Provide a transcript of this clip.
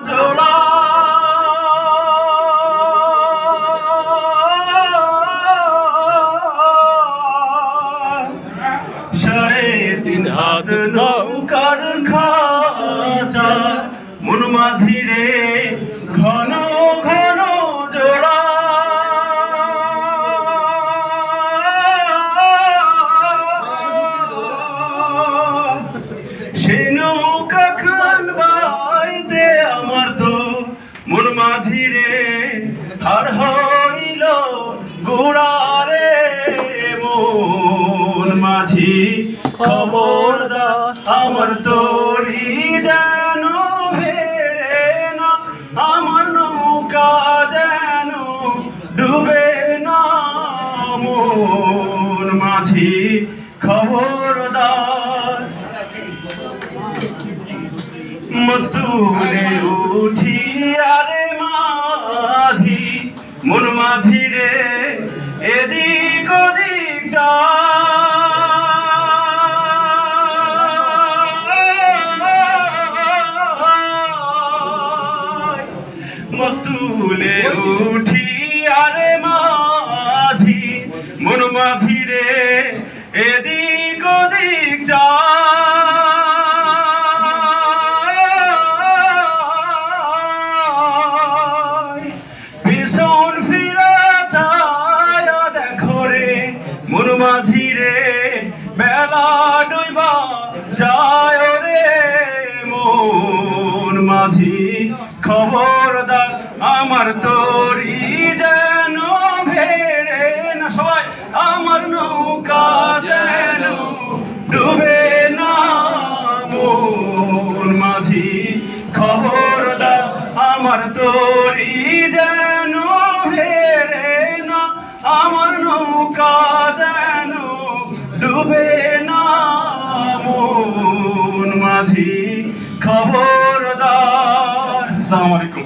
জোড়া সাড়ে তিন হাত নৌকার খাঁচা মন মাঝি রে ঘন ঘন জোড়া সে নৌকা খান বাইতে আমার তো মন মাঝি রে হার হইল গোড়া রে মন মাঝি খবরদার আমার তোরি যেন ভেড়ে না আমার নৌকা যেন ডুবে না মন মাঝি খবরদার মস্তুলে উঠি আরে মাঝি মন মাঝি রে এদিক ওদিক যা মস্তুলে উঠি আরে মাঝি মন মাঝি রে এদিক ওদিক যা ভীষণ ফিরা যায় দেখো রে মন মাঝি রে বেলা ডুইবা যায় রে মন মাঝি খবরদার আমার তোরি যেন ভেড়ে না সবাই আমার নৌকা যেন ডুবে না মন মাঝি খবরদার আমার তোরি যেন ভেড়ে না আমার নৌকা যেন ডুবে না মন মাঝি খবরদার। আসসালামু আলাইকুম।